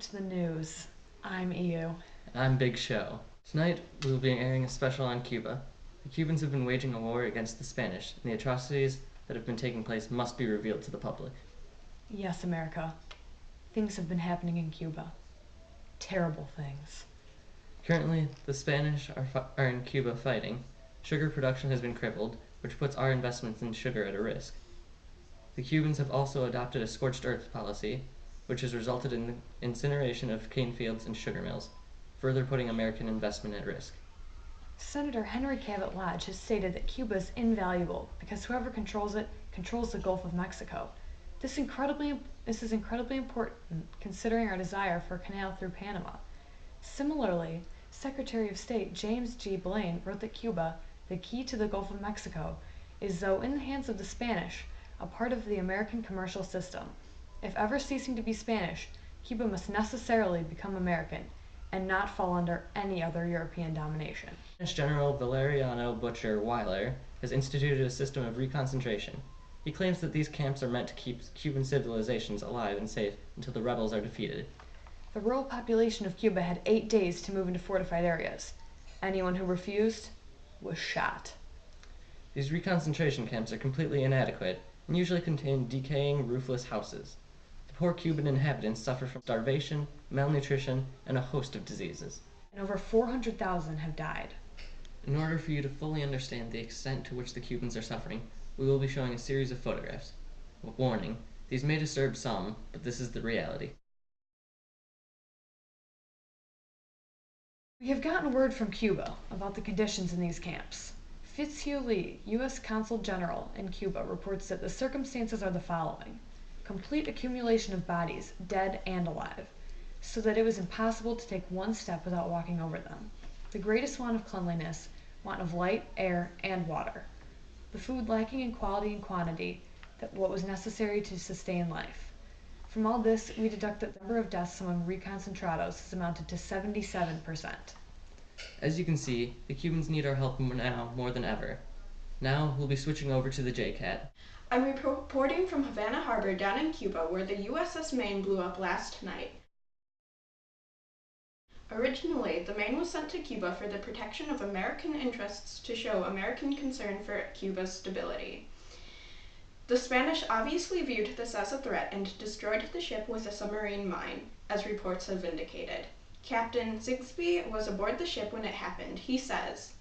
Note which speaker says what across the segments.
Speaker 1: to the news. I'm EU.
Speaker 2: I'm Big Show. Tonight we will be airing a special on Cuba. The Cubans have been waging a war against the Spanish, and the atrocities that have been taking place must be revealed to the public.
Speaker 1: Yes, America. Things have been happening in Cuba. Terrible things.
Speaker 2: Currently, the Spanish are in Cuba fighting. Sugar production has been crippled, which puts our investments in sugar at a risk. The Cubans have also adopted a scorched earth policy, which has resulted in the incineration of cane fields and sugar mills, further putting American investment at risk.
Speaker 1: Senator Henry Cabot Lodge has stated that Cuba is invaluable because whoever controls it controls the Gulf of Mexico. This is incredibly important considering our desire for a canal through Panama. Similarly, Secretary of State James G. Blaine wrote that Cuba, the key to the Gulf of Mexico, is, though in the hands of the Spanish, a part of the American commercial system. If ever ceasing to be Spanish, Cuba must necessarily become American and not fall under any other European domination.
Speaker 2: Spanish General Valeriano Butcher Weiler has instituted a system of reconcentration. He claims that these camps are meant to keep Cuban civilizations alive and safe until the rebels are defeated.
Speaker 1: The rural population of Cuba had 8 days to move into fortified areas. Anyone who refused was shot.
Speaker 2: These reconcentration camps are completely inadequate and usually contain decaying, roofless houses. The poor Cuban inhabitants suffer from starvation, malnutrition, and a host of diseases.
Speaker 1: And over 400,000 have died.
Speaker 2: In order for you to fully understand the extent to which the Cubans are suffering, we will be showing a series of photographs. Warning, these may disturb some, but this is the reality.
Speaker 1: We have gotten word from Cuba about the conditions in these camps. Fitzhugh Lee, U.S. Consul General in Cuba, reports that the circumstances are the following: complete accumulation of bodies, dead and alive, so that it was impossible to take one step without walking over them. The greatest want of cleanliness, want of light, air, and water. The food lacking in quality and quantity, that what was necessary to sustain life. From all this, we deduct that the number of deaths among reconcentrados has amounted to 77%.
Speaker 2: As you can see, the Cubans need our help now more than ever. Now, we'll be switching over to the JCAT.
Speaker 3: I'm reporting from Havana Harbor down in Cuba, where the USS Maine blew up last night. Originally, the Maine was sent to Cuba for the protection of American interests to show American concern for Cuba's stability. The Spanish obviously viewed this as a threat and destroyed the ship with a submarine mine, as reports have indicated. Captain Sigsbee was aboard the ship when it happened. He says,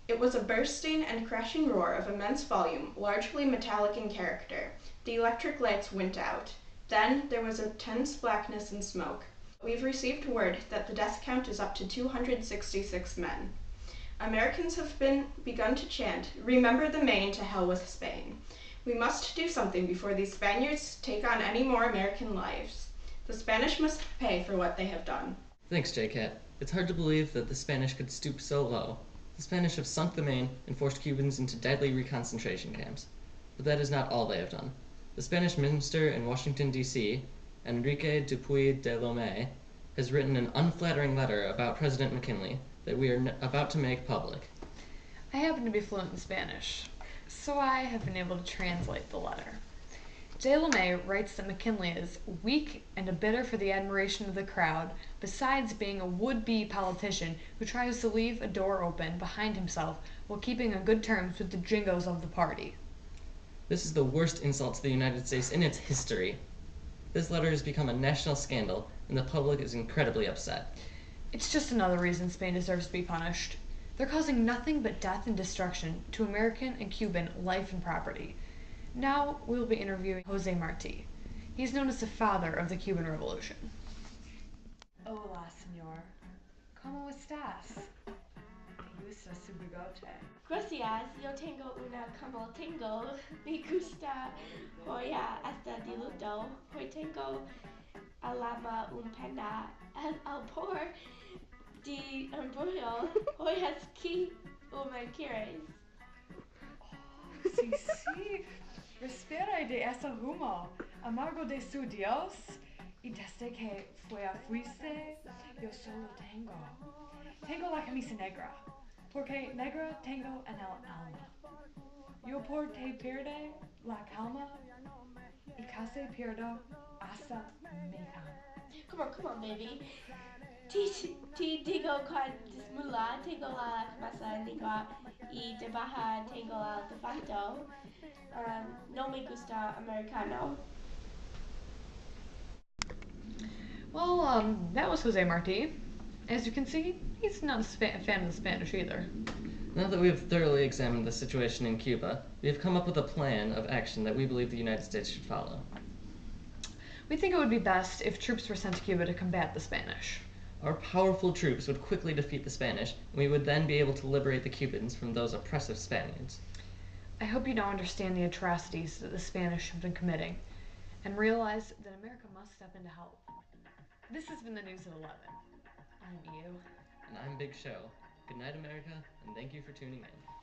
Speaker 3: "It was a bursting and crashing roar of immense volume, largely metallic in character. The electric lights went out. Then there was intense blackness and smoke. We've received word that the death count is up to 266 men. Americans have begun to chant, 'Remember the Maine, to hell with Spain.' We must do something before these Spaniards take on any more American lives. The Spanish must pay for what they have done."
Speaker 2: Thanks, JCAT. It's hard to believe that the Spanish could stoop so low. The Spanish have sunk the Maine and forced Cubans into deadly reconcentration camps. But that is not all they have done. The Spanish minister in Washington, D.C., Enrique Dupuy de Lome, has written an unflattering letter about President McKinley that we are about to make public.
Speaker 1: I happen to be fluent in Spanish, so I have been able to translate the letter. De Lome writes that McKinley is weak and a bidder for the admiration of the crowd, besides being a would-be politician who tries to leave a door open behind himself while keeping on good terms with the jingos of the party.
Speaker 2: This is the worst insult to the United States in its history. This letter has become a national scandal, and the public is incredibly upset.
Speaker 1: It's just another reason Spain deserves to be punished. They're causing nothing but death and destruction to American and Cuban life and property. Now we will be interviewing Jose Marti. He's known as the father of the Cuban Revolution. Hola, señor. ¿Cómo estás? Me gusta su bigote.
Speaker 4: Gracias, yo tengo una como tengo. Me gusta joya hasta diluto. Hoy tengo alama un pena al por de embrullo. Hoy es que me quieres.
Speaker 1: Sí, sí. Respira de ese humo, amargo de su Dios, y desde que fuiste, yo solo tengo la camisa negra, porque negra tengo en el alma. Yo por te pierde la calma, y casi pierdo hasta mi cama.
Speaker 4: Come on, baby. Tigo con dismula, tengo la camisa negra y debajo tengo el defanto. No me gusta americano.
Speaker 1: Well, that was Jose Marti. As you can see, he's not a fan of the Spanish either.
Speaker 2: Now that we have thoroughly examined the situation in Cuba, we have come up with a plan of action that we believe the United States should follow.
Speaker 1: We think it would be best if troops were sent to Cuba to combat the Spanish.
Speaker 2: Our powerful troops would quickly defeat the Spanish, and we would then be able to liberate the Cubans from those oppressive Spaniards.
Speaker 1: I hope you now understand the atrocities that the Spanish have been committing, and realize that America must step in to help. This has been the News at 11. I'm you.
Speaker 2: And I'm Big Show. Good night, America, and thank you for tuning in.